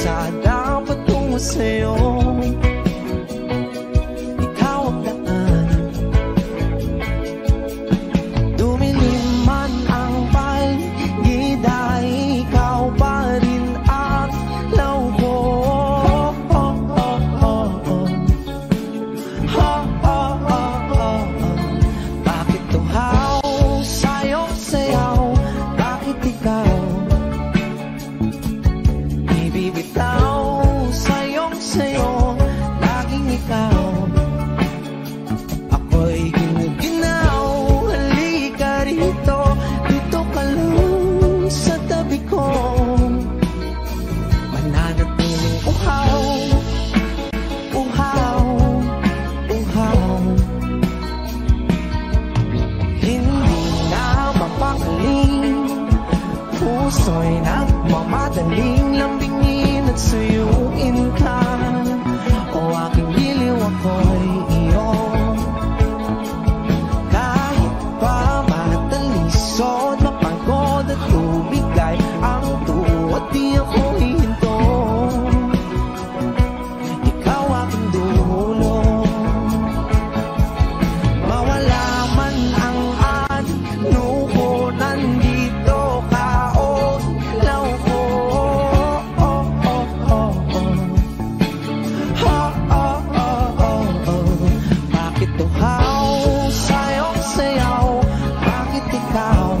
kalsada patungo sa'yo. Ikaw ang daan, dumilim man ang paligid ay ikaw pa rin ang law ko. Bakit tuhaw sa'yo sayaw? Bakit ikaw ibibitaw sa'yong sayo? Laging ikaw, ako'y ginuginaw. Halika rito, dito ka lang sa tabi ko. Mananatiling uhaw, uhaw, uhaw. Hindi na mapakaling, puso'y nagmamadaling lambingin at suyuin ka. O aking giliw, ako'y iyo. Kahit pa matalisod, mapagod at tumigay ang tuwa, di ako hihinto. Ikaw aking dulo, mawala man ang ano ko, nandito ka o ilaw ko. Bakit tuhaw sa'yong sayaw? Bakit ikaw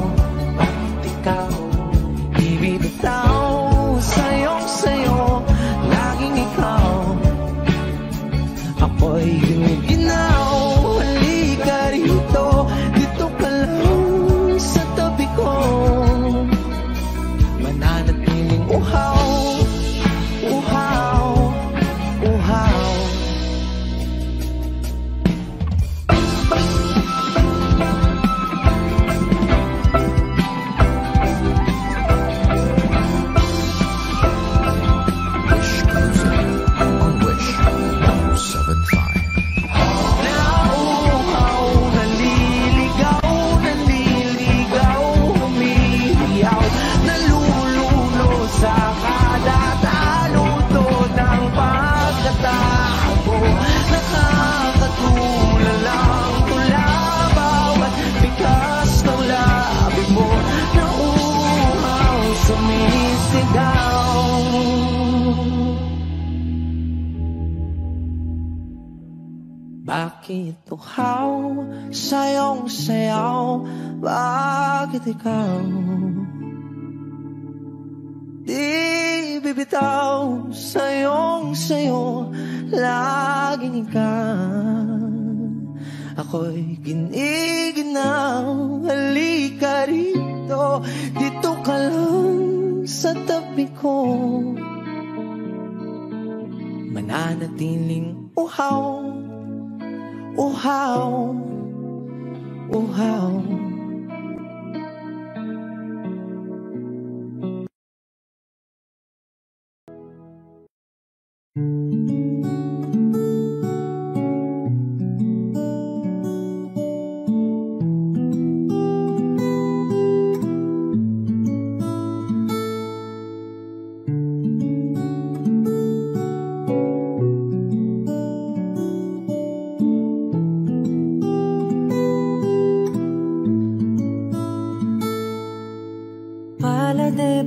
ibibitaw sa'yong sayo? Laging ikaw, ako'y ginuginaw. Halika rito, dito ka lang sa tabi ko. Mananatiling uhaw, uhaw, uhaw. Nauuhaw, naliligaw, naliligaw, humihiyaw, nalululo sa kada taluto ng pagkatao. Nakakatulala ang tula, bawat bigas ng labi mo. Nauuhaw, sumisigaw. Bakit tuhaw sa'yong sayaw? Bakit ikaw di bibitaw sa'yong sayo? Laging ikaw, ako'y giniginaw. Halika rito, dito ka lang sa tabi ko. Mananatiling uhaw, uhaw, uhaw.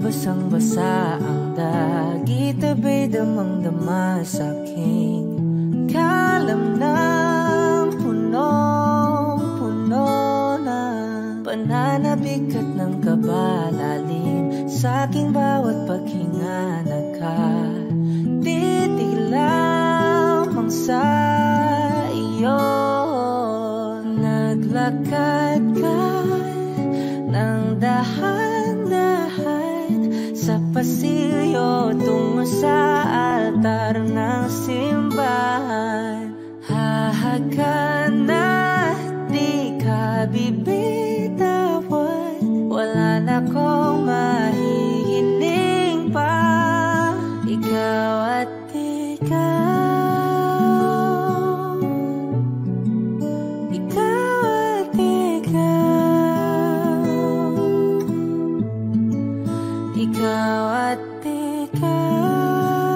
Basang-basa ang dagit, abay damang-dama sa'king kalam ng punong-puno na pananabik at ng kabalalim sa'king bawat paghinga. Nakatitig lamang sa iyo, naglakad ka ng dahan-dahan sa pasilyo tungo sa altar ng simbahan. Hahagan at di ka bibitawan, wala na kong mahihiling pa. Ikaw at ikaw, ikaw at ikaw, ikaw at ikaw.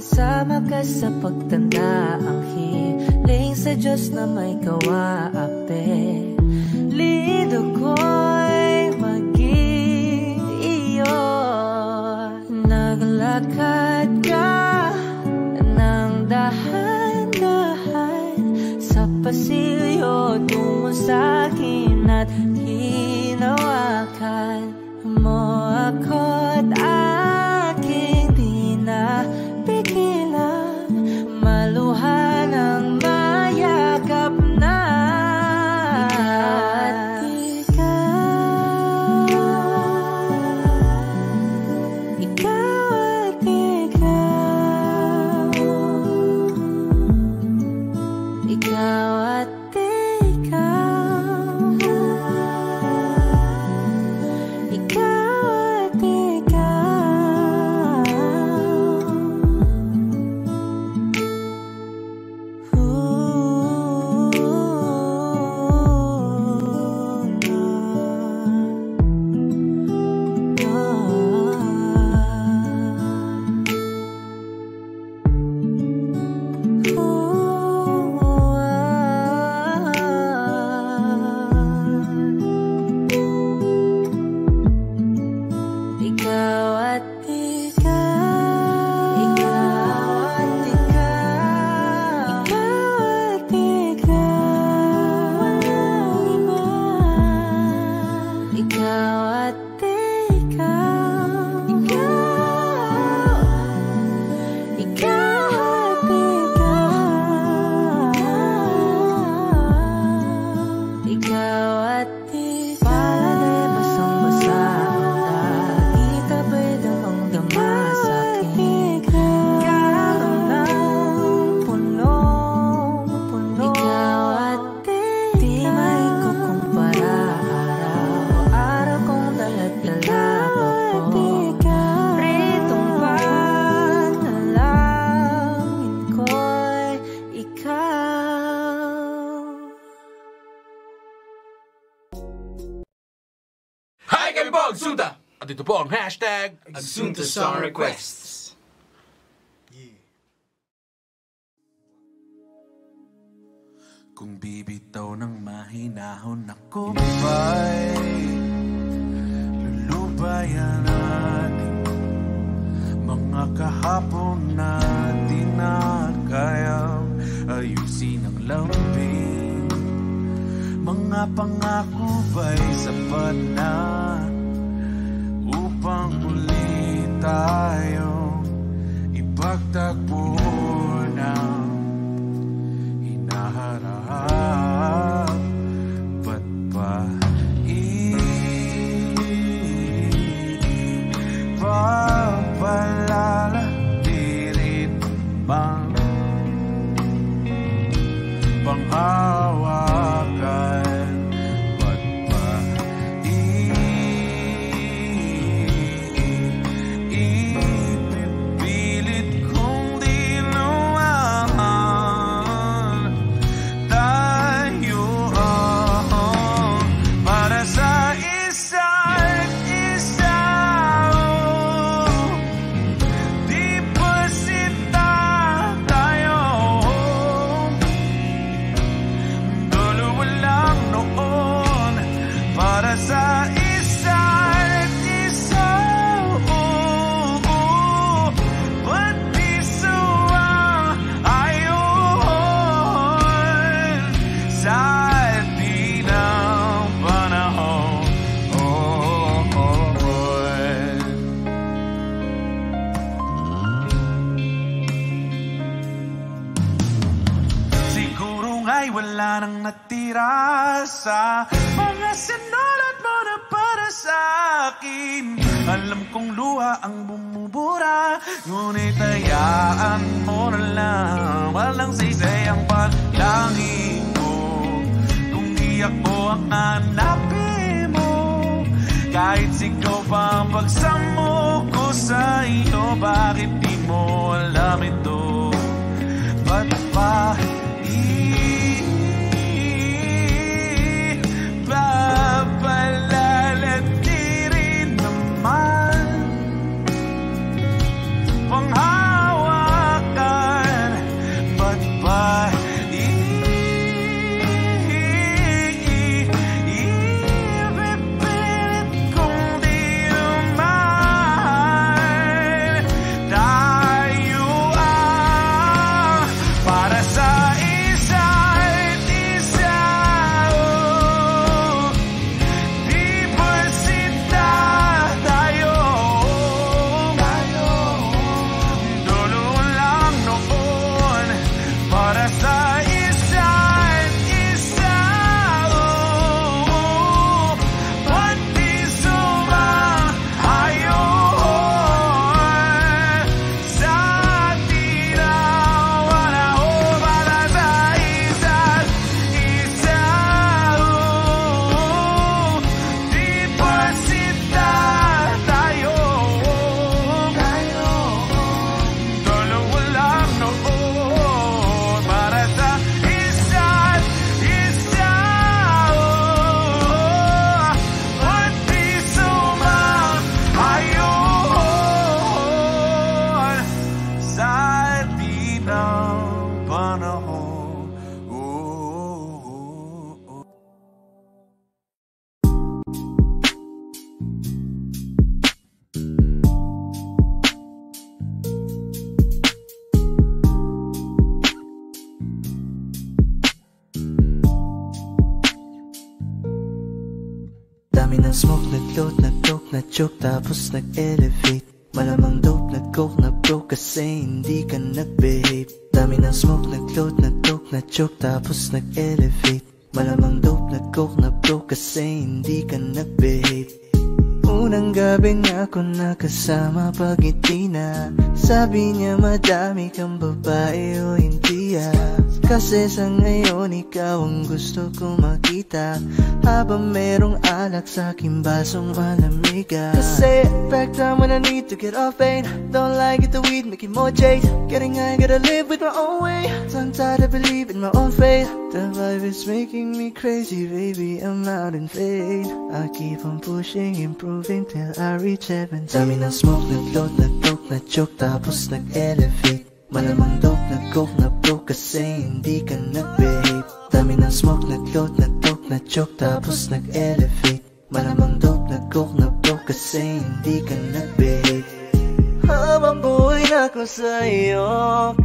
Sama ka sa pagtanda, ang hiling sa Diyos na may kawaape. Lido ko'y maging iyo. Naglakad ka ng dahan-dahan sa pasilyo tungo sa'kin at hinawakan mo ako't aking di na pigilan. Maluhan ang mayakap na At ito po ang hashtag Asunto Song Requests. Kung bibitaw ng mahinahon ako ba'y lulubayan natin mga kahapon natin na kayang ayusin ang lambing. Mga pangako ba'y sapat na upang muli tayong ipagtagpo ng hinaharap. Ba't pa ipapalala? Di rin bang panghawakan? Ba't pa ipipilit kong dinuwahan tayo para sa isa't isa? Di ba sita tayo? Dalawa lang noon para sa isa't isa. Ba't di suwang-ayon sa di ng panahon? Siguro nga'y wala nang natira sa mga sinulat mo na para sa akin. Alam kong luha ang bumubura, ngunit hayaan mo na lang. Walang saysay ang panalangin ko kung di ako ang hanapin mo. Kahit sigaw pa ang pagsamo ko sa iyo, bakit di mo alam ito? Ba't pa ipapalala? Di rin naman panghawakan. Dami ng smoke, nag-load, nag-coke, na-choke, tapos nag-elevate. Malamang dope, nag-coke, na-broke kasi hindi ka nag-behave. Dami ng smoke, nag-load, nag-coke, na-choke, tapos nag-elevate. Malamang dope, nag-coke, na-broke kasi hindi ka nag-behave. Unang gabi niya ako nakasama pag ngiti na. Sabi niya madami kang babae o hindi Kasi sa ngayon ikaw ang gusto kong makita. Habang merong alak sa aking basong malamig Kasi back time when I need to get off pain. Don't like it the weed, making more chase. Getting high, gotta live with my own way. Tongue tied, I believe in my own faith. The vibe is making me crazy, baby, I'm out in fade. I keep on pushing, improving till I reach heaven. Dami ng smoke, nag-load, nag-coke, na-choke, tapos nag-elevate. Malamang dope, nag-coke, na-broke kasi hindi ka nag-behave. Dami ng smoke, nag-load, nag-coke, na-choke, tapos nag-elevate. Malamang dope, nag-coke, na-broke kasi hindi ka nag-behave. Habang buhay na ko sa'yo,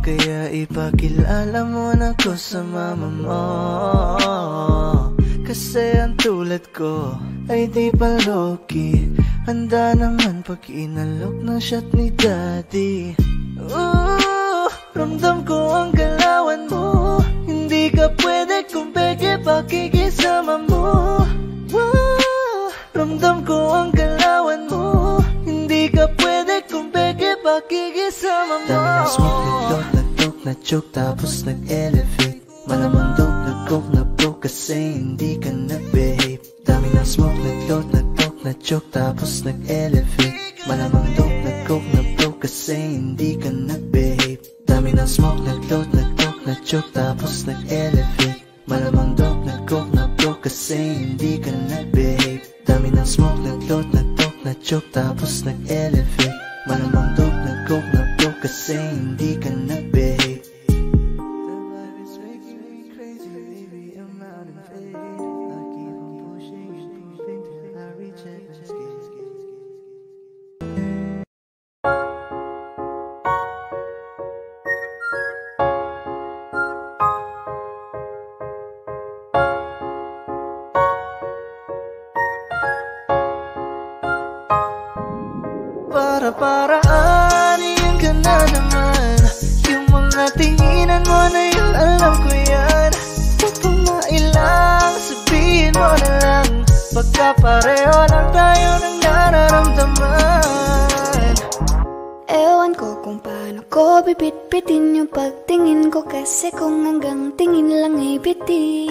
kaya ipakilala mo na ko sa mama mo. Kasi ang tulad ko ay di pa low-key. Handa naman pag inalok ng shot ni daddy. Ramdam ko ang galawan mo. Hindi ka pwede kung peke pakikisama mo. Ramdam ko ang galawan mo. Hindi ka pwede kung peke pakikisama mo. Dami ng smoke, nag-load, nag-coke, na-choke, tapos nag-elevate. Malamang dope, nag-coke, na-broke kasi hindi ka nag-behave. Dami ng smoke, nag-load, nag-coke, na-choke, tapos nag-elevate. Malamang dope, nag-coke, na-broke kasi hindi ka nag-behave. Dami ng smoke, nag-load, nag-coke, na-choke, tapos nag-elevate. Malamang dope, nag-coke, na-broke kasi hindi ka nag-behave. Dami ng smoke, nag-load, nag-coke, na-choke, tapos nag-elevate. Malamang dope, nag-coke, na-broke kasi hindi ka nag-behave. Para-paraanin ka na naman. Yung mga tinginan mo na yun, alam ko yan. Huwag kang mailang, sabihin mo na lang. Pagkapareho lang tayo ng nararamdaman. Ewan ko kung paano ko bibit-bitin yung pagtingin ko. Kasi kung hanggang tingin lang ay bitin.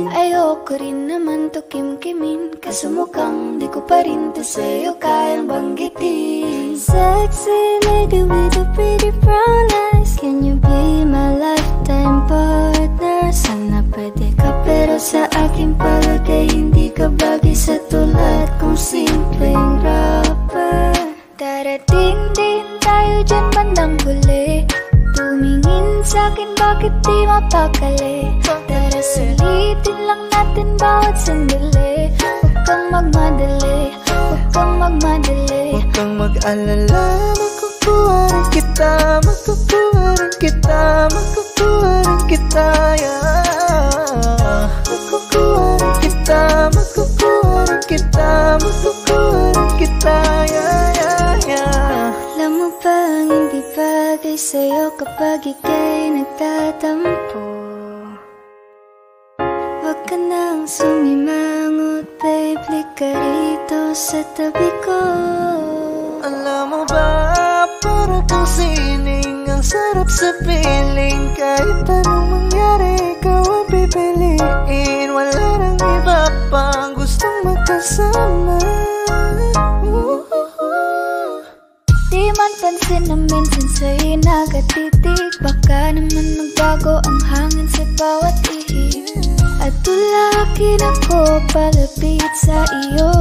Ayoko rin naman to kim-kimin. Kaso mukhang di ko pa rin to sa'yo kayang banggitin. Sexy lady with a pretty brown eyes, can you be my lifetime partner? Sana pwede ka pero sa aking palagay hindi ka bagay sa tulad kong simpleng rapper. Darating din tayo dyan bandang huli. Tumingin sa'kin bakit di mapakali. Tara sulitin lang natin bawat sandali. Huwag kang magmadali, huwag kang magmadali. Huwag kang mag-alala, makukuha rin kita. Makukuha rin kita, makukuha rin kita, yeah. Makukuha rin kita, makukuha rin kita, makukuha rin kita, yeah, yeah, yeah. Alam mo bang hindi bagay sa'yo kapag ika'y nagtatampo? Huwag ka nang sumimangot, babe, lika rito sa tabi ko. Alam mo ba, para kang sining, ang sarap sa piling. Kahit anong mangyari, ikaw ang pipiliin. Wala nang iba pang gustong magkasama. Di man pansin na minsan sa'yo nagatitig. Baka naman magbago ang hangin sa bawat ihip. At tulakin ako palapit sa iyo.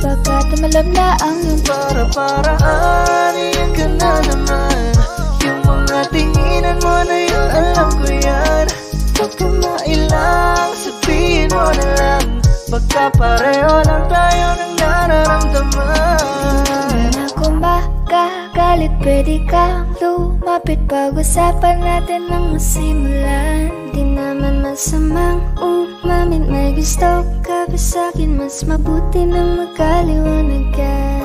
Baka tumalab na ang iyong para-paraanin ka na naman. Yung mga tinginan mo na yun, alam ko yan. Huwag kang mailang, sabihin mo na lang. Pagkapareho lang tayo ng nararamdaman. Kung makagalit, pwede kang lumapit, pag-usapan natin ang masimulan. Di naman masamang umamin, may gusto ka ba sa'kin? Mas mabuti nang magkaliwanagan.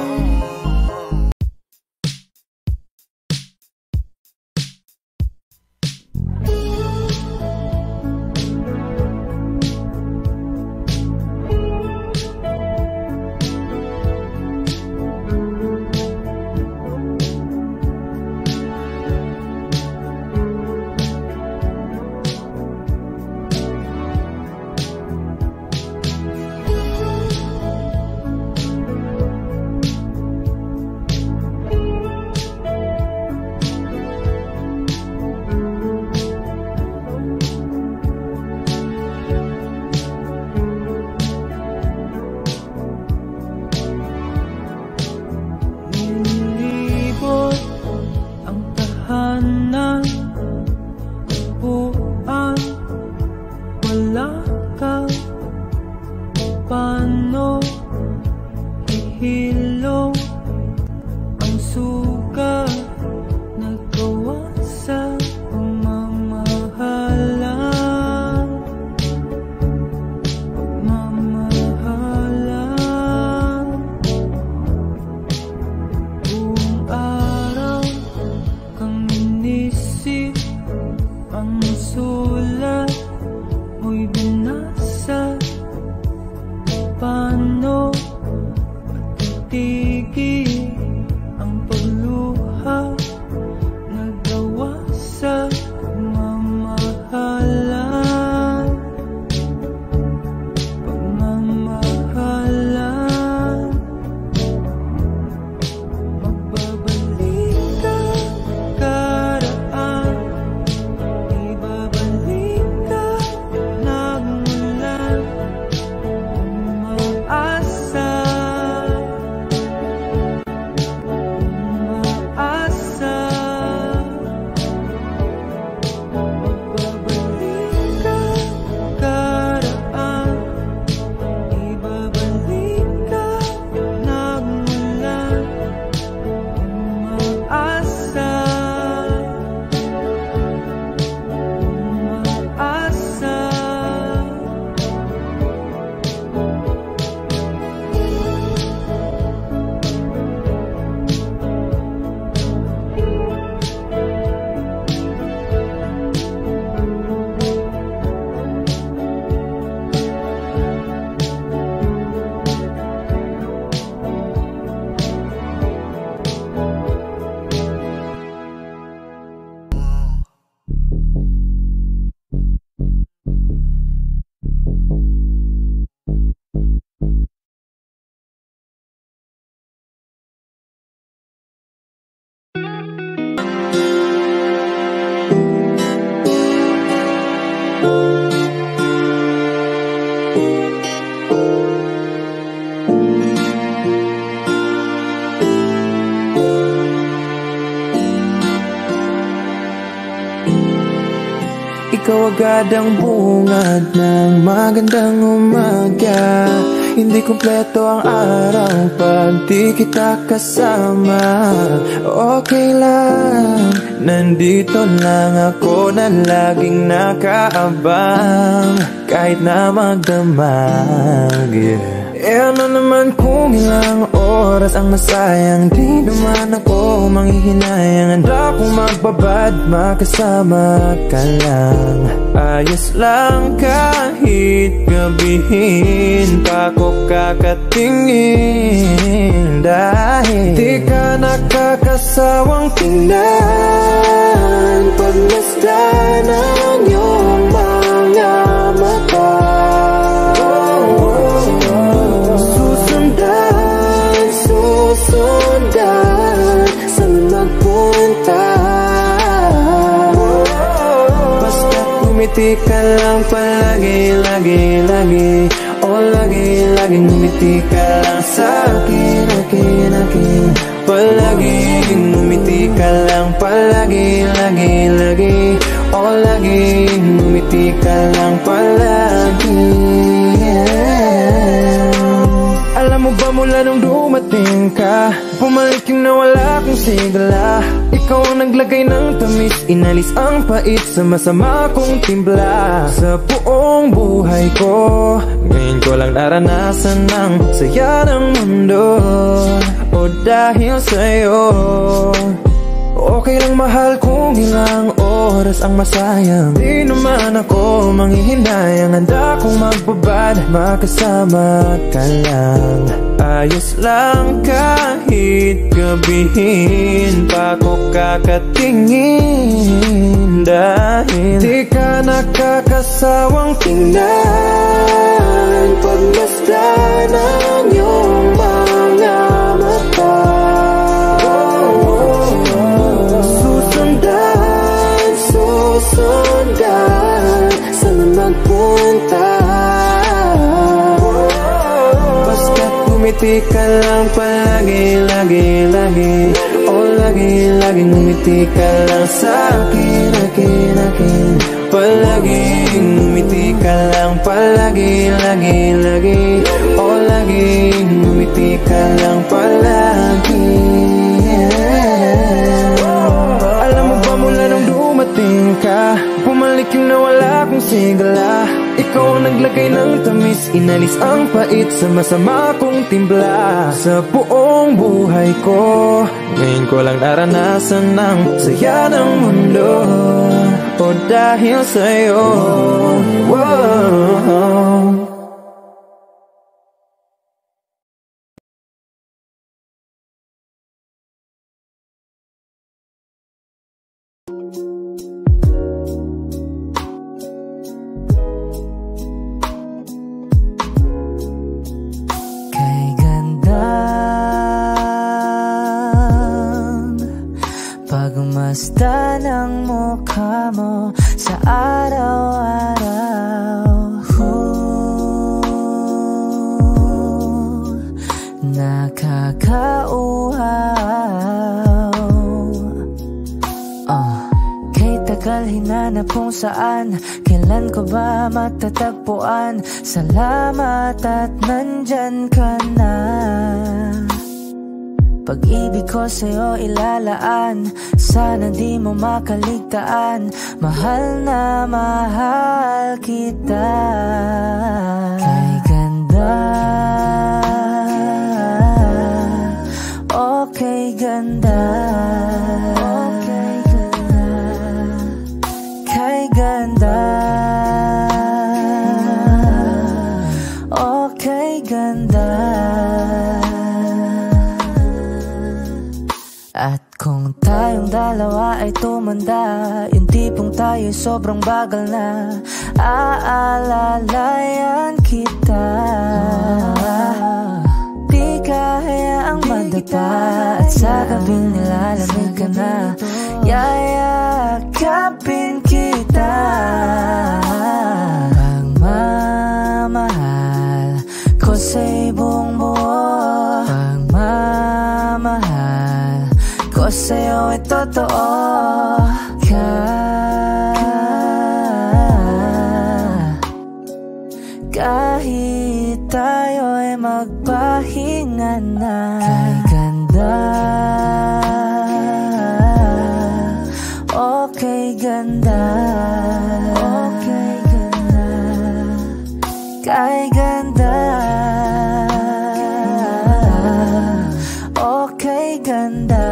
Ikaw agad ang bungad ng magandang umaga. Hindi kumpleto ang araw pag di kita kasama. Okay lang, nandito lang ako na laging nakaabang kahit na magdamag, yeah. Ano naman kung ilang oras ang masayang, di naman ako manghihinayang. Handa kong magbabad, makasama ka lang. Ayos lang kahit gabihin pa ko kakatingin, dahil di ka nakakasawang tingnan. Pagmasdan ang iyong mga mata, sundan saan magpunta. Basta't ngumiti ka lang palagi, lagi, lagi. Oh, lagi, lagi ngumiti ka lang sa'kin, akin, akin. Palagi ngumiti ka lang palagi, lagi, lagi. Oh, lagi ngumiti ka lang palagi, yeah. Alam mo ba mula nung dumating ka, bumalik yung nawala kong sigla. Ikaw ang naglagay ng tamis, inalis ang pait sa masama kong timpla. Sa buong buhay ko, ngayon ko lang naranasan ng saya ng mundo. O dahil sa'yo, okay lang mahal kung ilang oras ang masayang. Di naman ako manghihinayang, handa kong magbabad, makasama ka lang. Ayos lang kahit gabihin pa ko kakatingin. Dahil di ka nakakasawang tingnan, pagmasdan ang iyong mga mata. Susundan, saan magpunta? Basta't ngumiti ka lang palagi, lagi, lagi. O lagi, laging ngumiti ka lang sa'kin, akin, akin. Palaging ngumiti ka lang palagi, lagi, lagi. O laging ngumiti ka lang palagi. Alam mo ba mula nung dumating ka, bumalik yung nawala kong sigla. Ikaw ang naglagay ng tamis, inalis ang pait sa masama kong timpla. Sa buong buhay ko, ngayon ko lang naranasan ng saya ng mundo. O dahil sa'yo, wow. Pagmasdan ang mukha mo sa araw-araw, nakakauhaw. Kay tagal hinanap kung saan, kailan ko ba matatagpuan? Salamat at nandyan ka na. Pag-ibig ko sa'yo ilalaan, sana di mo makaligtaan. Mahal na mahal kita. Kay ganda, okay ganda, okay ganda. Kay ganda, okay ganda. At kung tayong dalawa ay tumanda, yung tipong tayo sobrang bagal na, aalalayan kita. Di kaya ang madapa, at sa gabing nilalamig ka na, yayakapin kita. Pagmamahal ko sa'y buong buo, pagmamahal ko sa'yo ay totoo. Kahit tayo'y magpahinga na. Kay ganda, okay ganda, okay ganda. Kay ganda, okay ganda.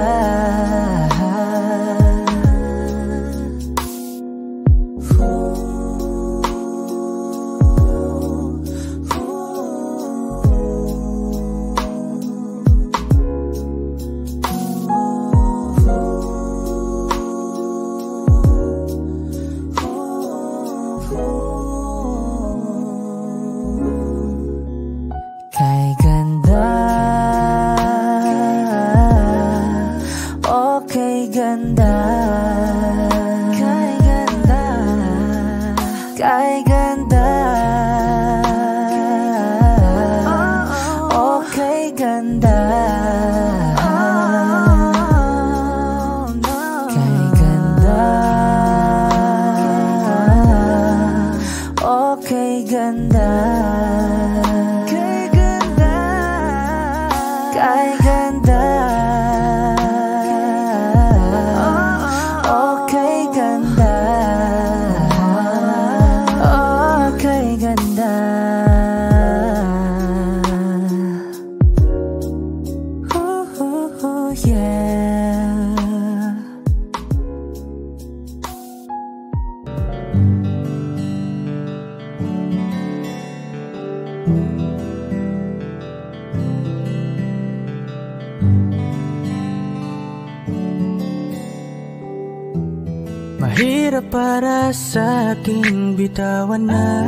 Mahirap para sa aking bitawan na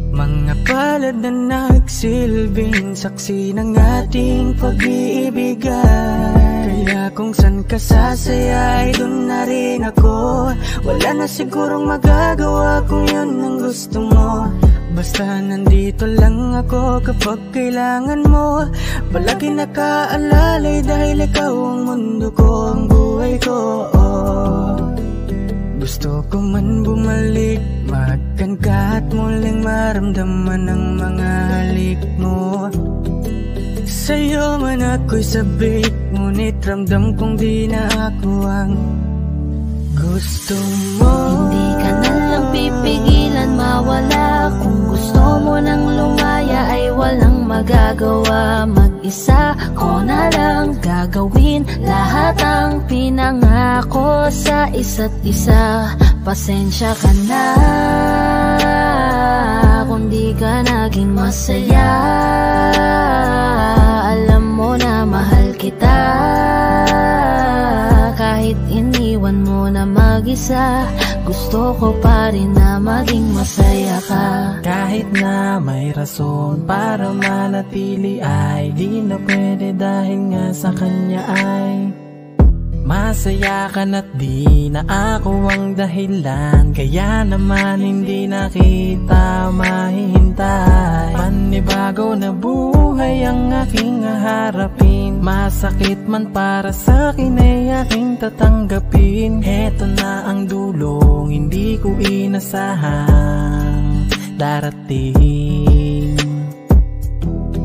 mga palad na nagsilbing saksi ng ating pag-iibigan. Kaya kung san ka sasaya ay dun na rin ako. Wala na sigurong magagawa kung yun ang gusto mo. Basta nandito lang ako kapag kailangan mo. Palagi nakaalalay dahil ikaw ang mundo ko, ang buhay ko. Gusto ko man bumalik, mahagkan ka at muling maramdaman ang mga halik mo. Sa'yo man ako'y sabik, ngunit ramdam kong di na ako ang gusto mo. Hindi ka na lang pipigilan mawala. Kung gusto mo nang lumaya ay walang magagawa. Mag-isa ko na lang gagawin lahat ang pinangako sa isa't isa. Pasensya ka na kung di ka naging masaya. Alam mo na mahal kita. Kahit iniwan mo na mag-isa, gusto ko pa rin na maging masaya ka. Kahit na may rason para manatili ay di na pwede dahil nga sa kanya ay masaya ka na't di na ako ang dahilan. Kaya naman hindi na kita mahihintay. Panibago na buhay ang aking haharapin. Masakit man para sa'kin ay aking tatanggapin. Heto na ang dulong hindi ko inasahang darating.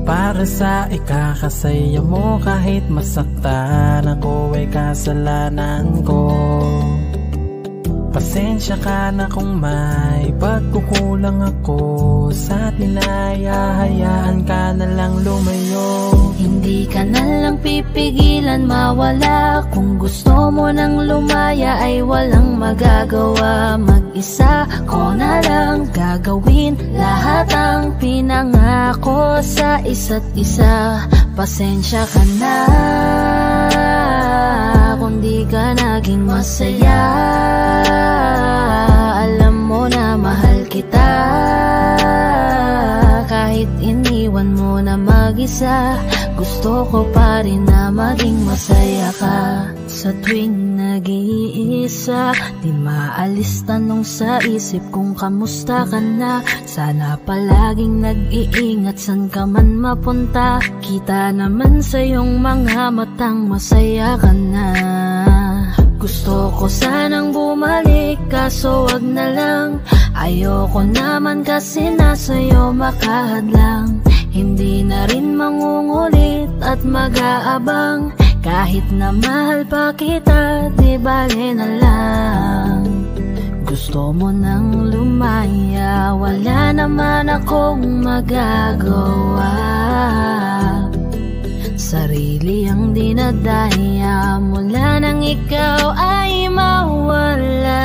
Para sa ikakasaya mo kahit masaktan ako ay kasalanan ko. Pasensya ka na kung may pagkukulang ako sa tinaya, hayaan ka na lang lumayo. Hindi ka na lang pipigilan mawala. Kung gusto mo nang lumaya ay walang magagawa. Mag-isa ko na lang gagawin lahat ang pinangako sa isa't isa. Pasensya ka na kung di ka naging masaya. Alam mo na mahal kita. Kahit iniwan mo na mag-isa, gusto ko pa rin na maging masaya ka. Sa tuwing nag-iisa, di maalis tanong sa isip kung kamusta ka na. Sana palaging nag-iingat san ka man mapunta. Kita naman sa iyong mga matang masaya ka na. Gusto ko sanang bumalik kaso wag na lang. Ayoko naman kasi nasa'yo makahadlang. Hindi na rin mangungulit at mag-aabang. Kahit na mahal pa kita, di bale na lang. Gusto mo nang lumaya, wala naman akong magagawa. Sarili ang dinadaya mula nang ikaw ay mawala.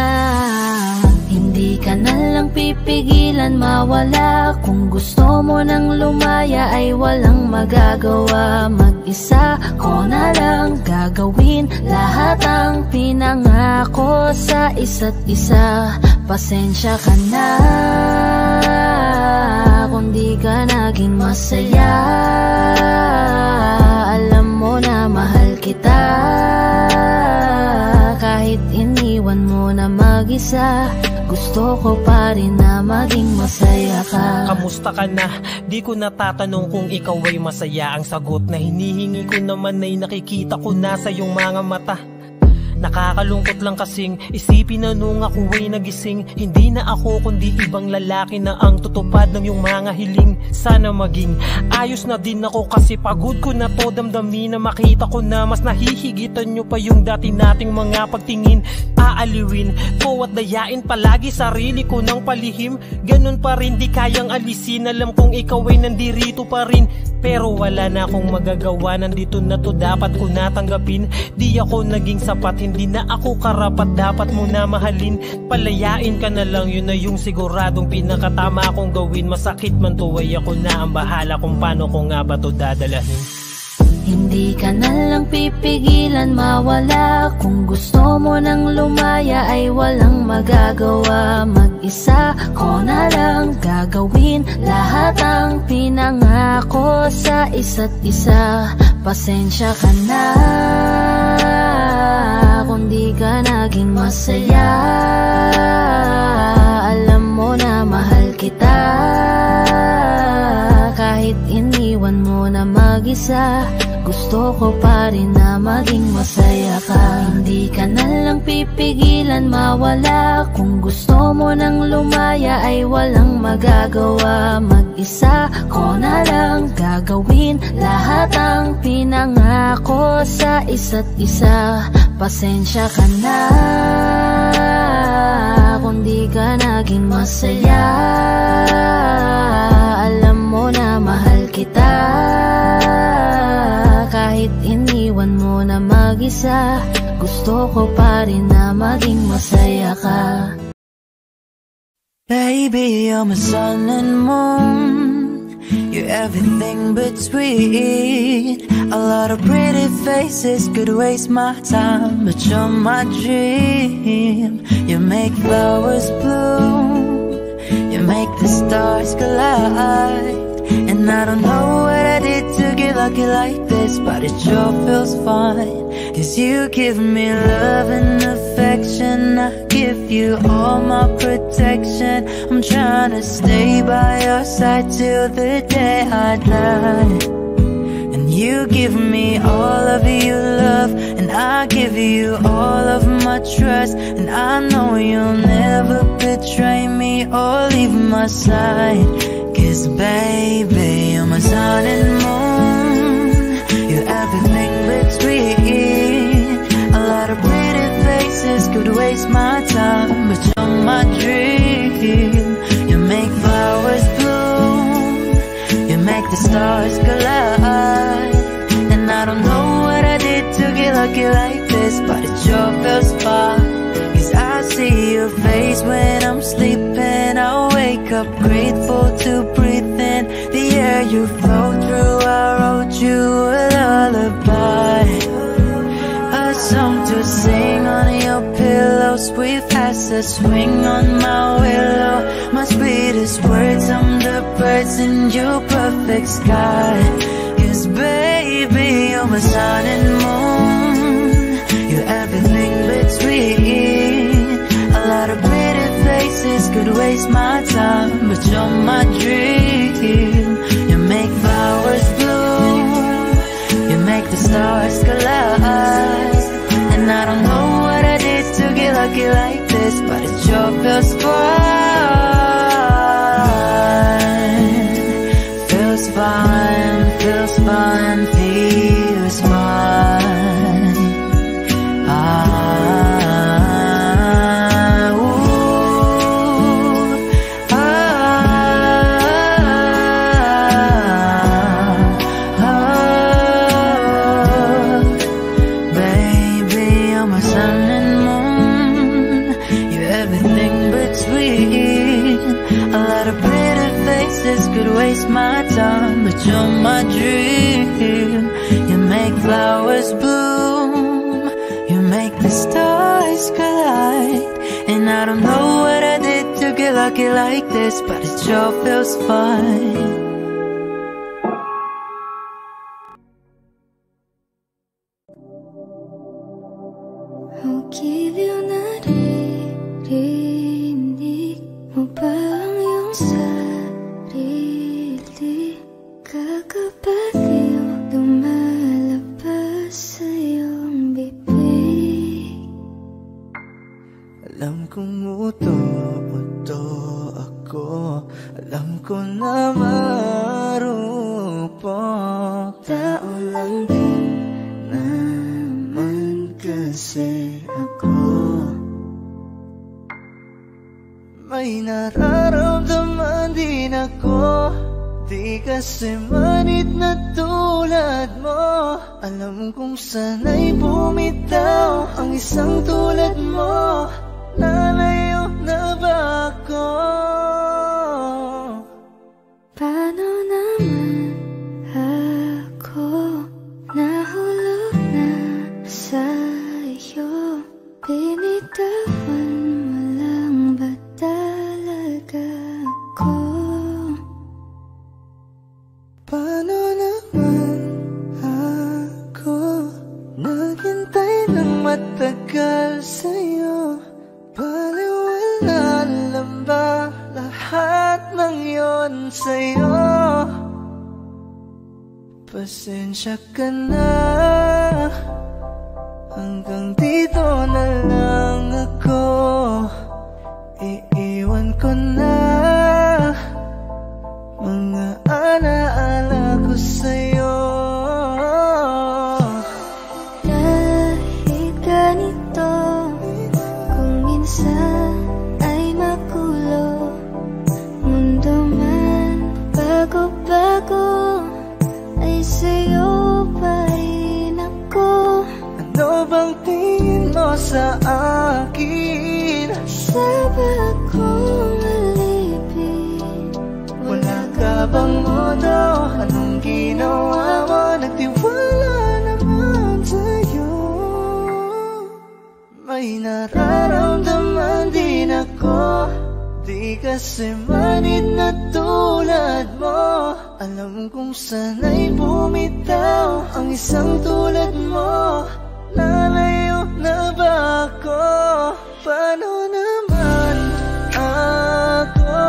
Hindi ka na lang pipigilan mawala. Kung gusto mo nang lumaya ay walang magagawa. Mag-isa ko na lang gagawin lahat ang pinangako sa isa't isa. Pasensya ka na kung di ka naging masaya. Alam mo na mahal kita. Kahit iniwan mo na mag-isa, gusto ko pa rin na maging masaya ka. Kamusta ka na? Di ko natatanong kung ikaw ay masaya. Ang sagot na hinihingi ko naman ay nakikita ko na sa iyong mga mata. Nakakalungkot lang kasing isipin na nung ako ay nagising, hindi na ako kundi ibang lalaki na ang tutupad ng iyong mga hiling. Sana maging ayos na din ako kasi pagod ko na to damdamin na makita ko na mas nahihigitan nyo pa yung dati nating mga pagtingin. Aaliwin ko at dayain palagi sarili ko ng palihim. Ganun pa rin di kayang alisin. Alam kong ikaw ay nandirito pa rin, pero wala na akong magagawa. Nandito na to, dapat ko natanggapin. Di ako naging sapat, hindi na ako karapat, dapat mo na mahalin. Palayain ka na lang, yun na yung siguradong pinakatama kong gawin. Masakit man to ay ako na ang bahala kung paano ko nga ba to dadalahin. Hindi ka na lang pipigilan mawala. Kung gusto mo nang lumaya ay walang magagawa. Mag-isa ko na lang gagawin lahat ang pinangako sa isa't isa. Pasensya ka na kung di ka naging masaya. Alam mo na mahal kita. Kahit iniwan mo na mag-isa, gusto ko pa rin na maging masaya ka. Hindi ka na lang pipigilan mawala. Kung gusto mo nang lumaya ay walang magagawa. Mag-isa ko na lang gagawin lahat ang pinangako sa isa't isa. Pasensya ka na kung di ka naging masaya. Alam mo na mahal kita. Kahit iniwan mo na mag-isa, gusto ko pa rin na maging masaya ka. Baby, you're my sun and moon. You're everything but sweet. A lot of pretty faces could waste my time, but you're my dream. You make flowers bloom. You make the stars collide. And I don't know what I did to get lucky like this, but it sure feels fine. Cause you give me love and affection. I give you all my protection. I'm trying to stay by your side till the day I die. And you give me all of your love, and I give you all of my trust. And I know you'll never betray me or leave my side. Cause baby, you're my sun and moon. You're everything between. A lot of pretty faces could waste my time, but you're my dream. You make flowers bloom. You make the stars collide. And I don't know what I did to get lucky like this, but it sure feels fine. Cause I see your face when I'm sleeping. I wake up grateful to breathe in the air you flow through. I wrote you a lullaby, a song to sing on your pillow. Sweet as a swing on my willow. My sweetest words, I'm the birds in your perfect sky. Cause baby, you're my sun and moon. You're everything between. A lot of pretty faces could waste my time, but you're my dream. You make flowers bloom. You make the stars collide. And I don't know what I did to get lucky like this, but it sure feels fine. Feels fine, feels fine, feels fine. Could waste my time, but you're my dream. You make flowers bloom. You make the stars collide. And I don't know what I did to get lucky like this, but it sure feels fine. Ang giliw na ririnig mo ba ang iyong sarili? Kakabaliw lumalabas sa iyong bibig. Alam kong uto-uto ako. Alam ko na marupok. Tao lang din naman kasi ako. May nararamdaman din ako. Di kasi manid na tulad mo. Alam kong sana'y bumitaw ang isang tulad mo. Lalayo na ba ako? Paano naman ako na matagal sa'yo? Baliwala lang ba lahat ng yon sa'yo? Pasensya ka na, hanggang dito na lang ako. Iiwan ko na mga alaala ko sa'yo. Kahit ganito, kung minsan ay magulo, mundo man bago-bago, ay sa'yo pa rin ako. Ano bang tingin mo sa akin? Sabi akong alipin. Wala ka bang modo? Anong ginawa mo? Nagtiwala naman sa'yo. May nararamdaman din ako, di kasi manid na tulad mo. Alam kong sana'y bumitaw ang isang tulad mo. Lalayo na ba ako? Paano naman ako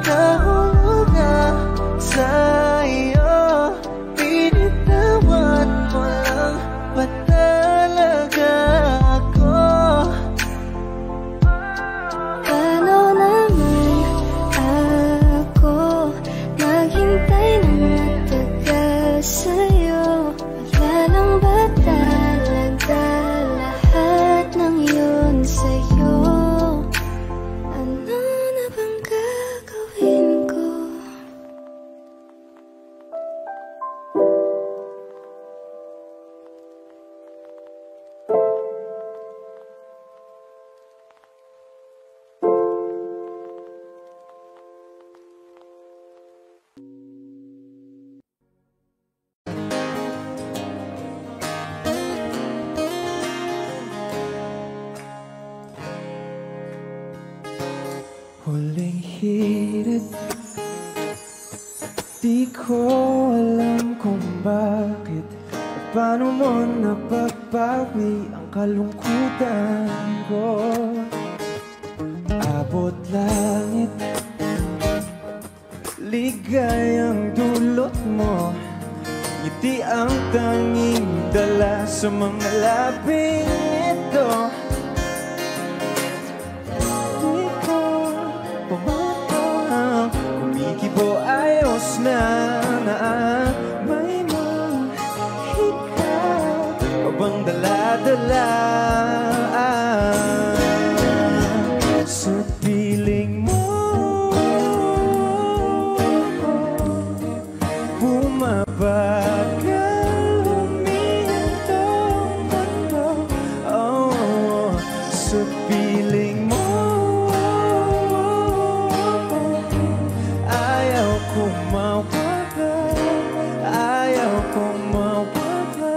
nahulog na sa'yo? Pinitawan mo lang ba talaga ako? Paano naman ako naghintay ng matagal sa'yo? Wala lang ba talaga lahat ng yun sa'yo? Ano na bang gagawin ko? Huling hirit, di ko alam kung bakit at paano mo napagpawi ang kalungkutan ko. Abot langit, ligayang dulot mo, ngiti ang tanging dala sa mga labing ito. Kumikibo ayos na may mahikaw ka bang dala-dala sa piling mo? Bumabagal huminto ang mundo, oh, sa piling mo. Ayaw kong mawala, ayaw kong mawala.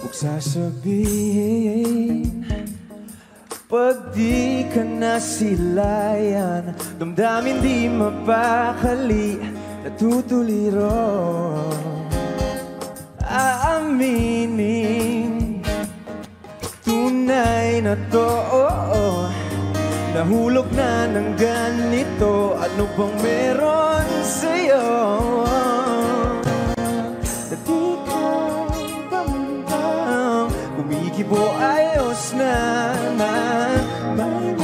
Huwag sasabihin pag di ka nasilayan, damdamin di mapakali, natutuliro. Aaminin, tunay na to, nahulog na ng ganito. Ano bang meron sa'yo? Na di ka bambang, kumikibo ayos na may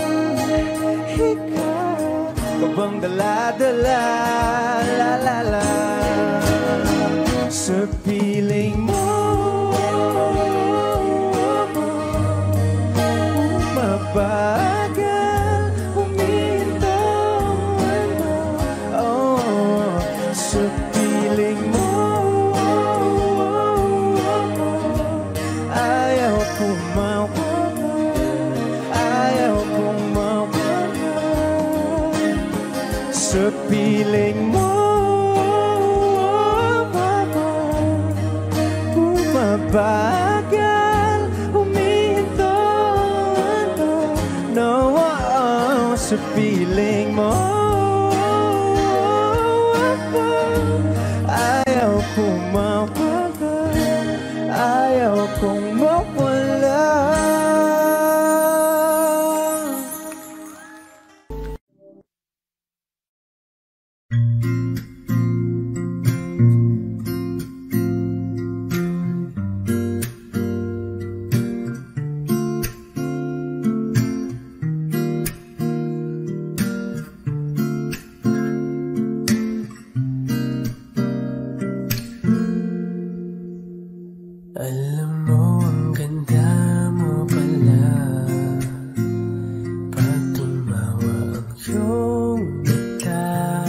mahikaw ka bang dala-dala, la-la-la sa piling mo. Mabagal huminto ang mundo, oh, sa piling mo. Ayaw kong mawala, ayaw kong mawala sa piling mo. Bumabagal huminto sa piling mo. Ayaw kong mawala, ayaw kong mawala. Alam mo, ang ganda mo pala pag tumawa ang iyong mata.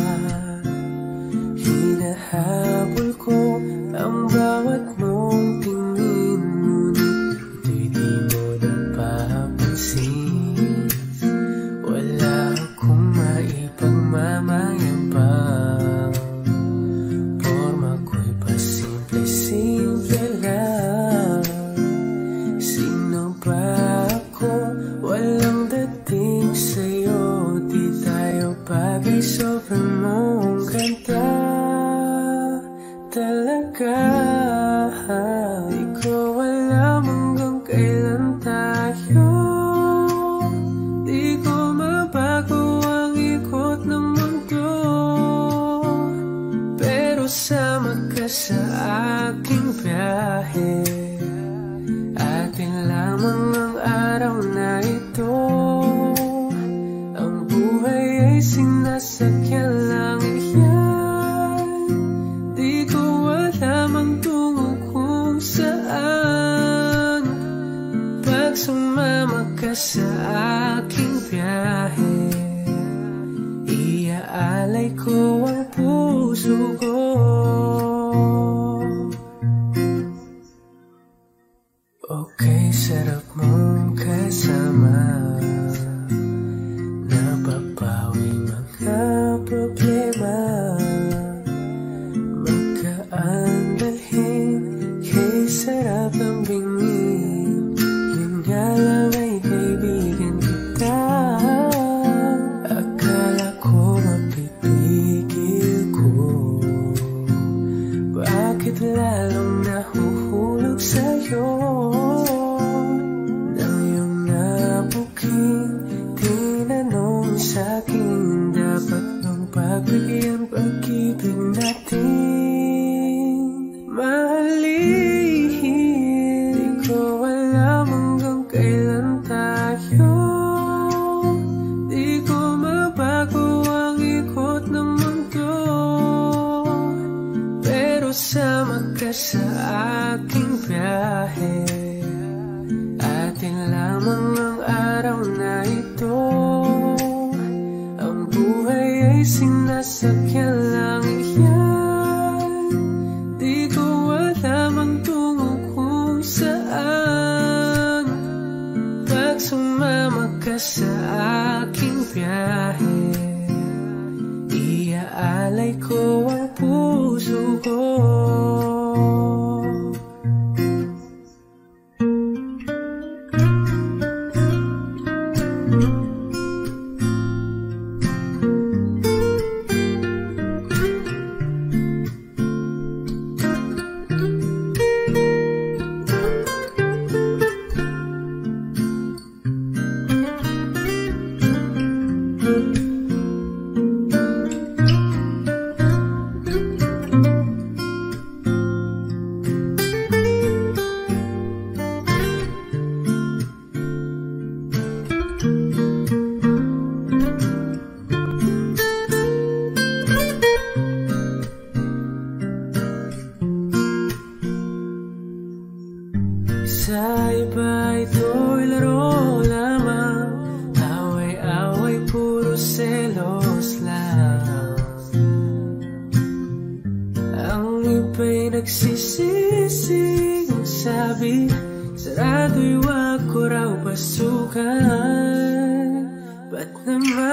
Hinahabol ko ang bawat mong tingin, ngunit ito'y di mo napapansin. Wala akong maipagmamayabang, porma ko'y pasimple-simple lang. Sino ba ako? Walang dating sa'yo, di tayo bagay, sobrang mong ganda talaga. Di ko alam hanggang kailan tayo, di ko mabago ang ikot ng mundo, pero sama ka sa aking biyahe. Atin lamang ang araw na ito, ang buhay ay sinasakyan lang yan. Di ko alam ang tungo kung saan, pag sumama ka sa aking biyahe. Iaalay ko ang puso ko. Okay, sarap mong kasama, napapawi mga problema. Magkaan dalhin, kay sarap ang bingin. Yun nga lang ay kaibigan kita. Akala ko mapipigil ko, bakit lalong nahuhulog sa'yo? Nang iyong nabuking tinanong sa'kin, dapat nung pagbigyan pag-ibig natin mahalin. Di ko alam hanggang kailan tayo, di ko mabago ang ikot ng mundo, pero sama ka sa aking biyahe. Atin lamang ang araw na ito, ang buhay ay sinasakyan lang yan. Di ko alam ang tungo kung saan, pag sumama ka sa aking biyahe. Iaalay ko ang puso ko. Sa iba ito'y laro lamang, away-away puro selos lang. Ang iba'y nagsisisi, ang sabi sarado'y wag ko raw pasukan. Ba't naman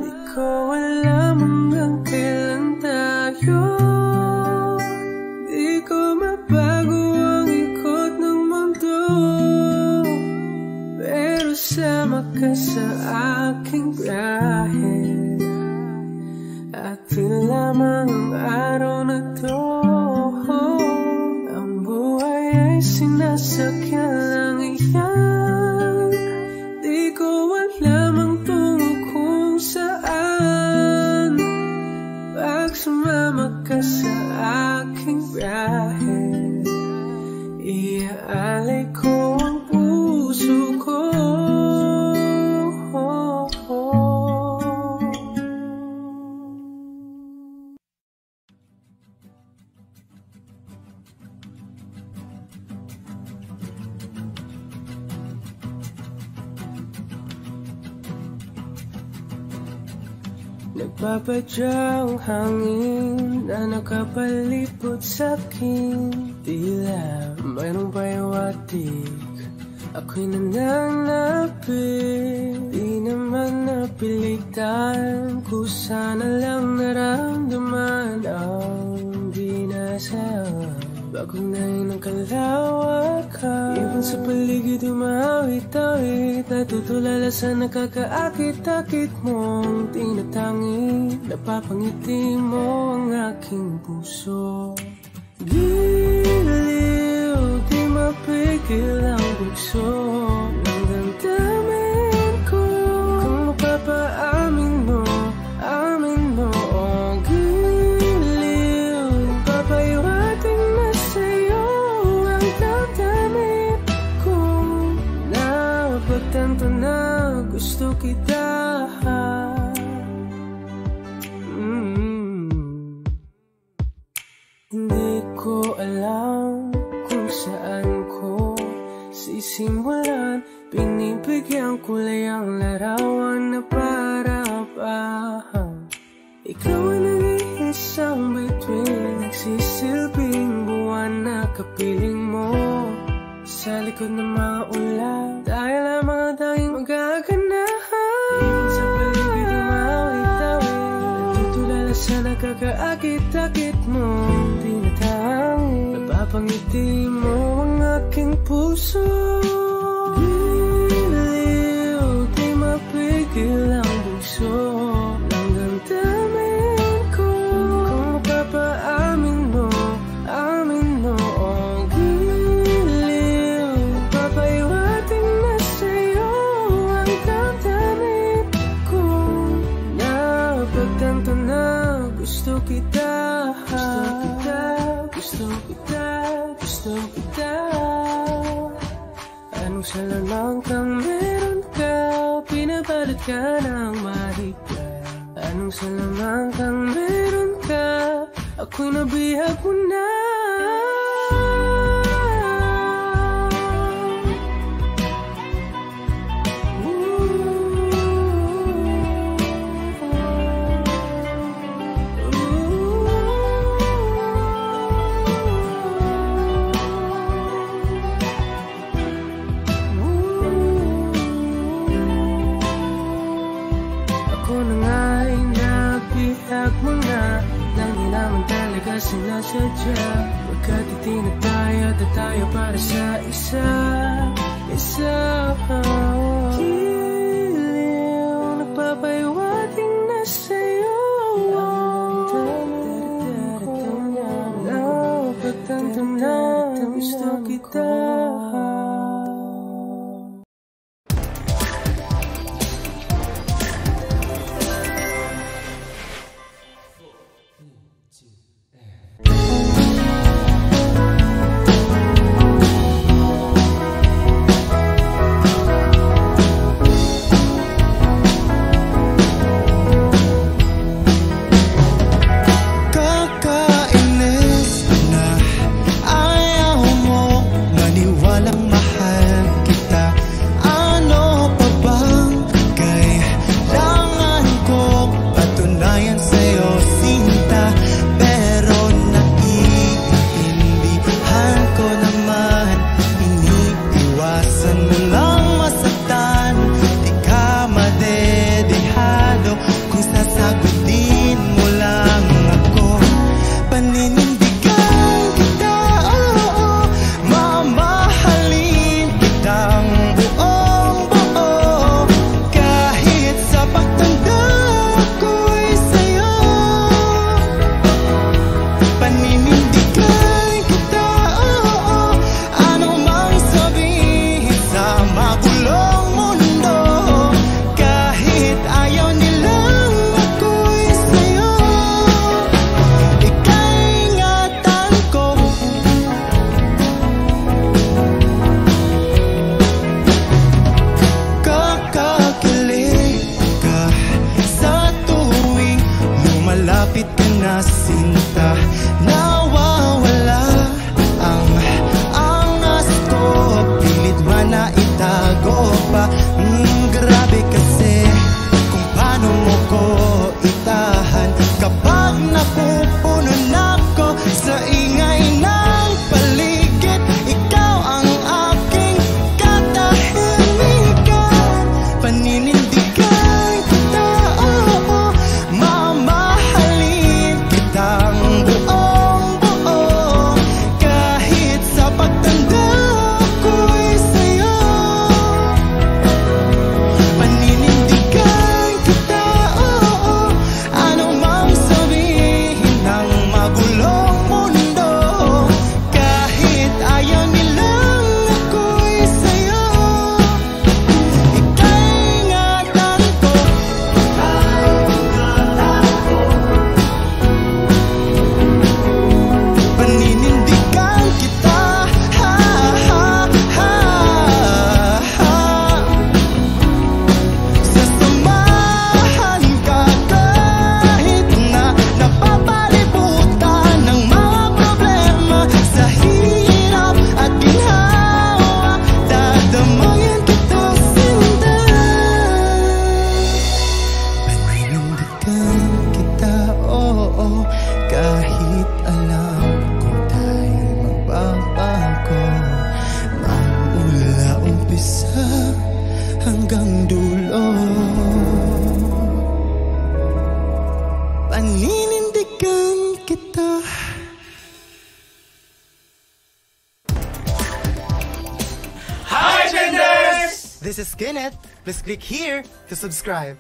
di ko alam hanggang kailan tayo, di ko mabago ang ikot ng mundo, pero sama ka sa aking biyahe. At di lamang ang araw na to, ang buhay ay sinasakyan lang iyan. Di ko alam ang tungo kung saan. Pag sumama ka sa aking biyahe, iaalay ko ang puso ko. Nagpapadya ang hangin na nakapalipot sa'kin. Tila mayroong payawatig, ako'y nananapit. Di naman napilitan, kusana lang naramdaman ang dinasal. Bagong nahin ng kalawakan, ibon sa paligid umawit-awit, natutulala sa nakakaakit-akit mong tinatangi. Napapangiti mo ang aking puso. Giliw, di mapigil ang bugso ng damdamin ko. Kung mapapaamin mo, amin mo. Oh, giliw, papayawating na sa'yo ang damdamin ko. Napagtanto na gusto kita. Hindi ko alam kung saan ko sisimulan. Binibigyan ko lang ang larawan na para-parahan. Ikaw ang nag-iisang bituin, nagsisilbing buwan na kapiling mo. Sa likod ng mga ulan, dahil ang mga tanging magaganahan. Sa paligid umawit-awit, natutulala sa nakakaakit-akit mo. Napapangiti mo ang aking puso. Giliw, di mapigil ang bugso ng damdamin ko. Kung mapapaamin mo, amin mo. Oh, giliw, papayawating na sa'yo ang damdamin ko. Napagtanto na gusto kita. Gusto kita, gusto kita. Anong salamang kang meron ka, pinabalot ka ng mahigpit. Anong salamang kang meron ka, ako'y nabihag mo na. Sinasadya, pagkat itinataya at tayo para sa isa. Giliw, nagpapayawating na sa'yo ang damdamin ko. Napagtanto na gusto kita. This is Kenneth. Please click here to subscribe.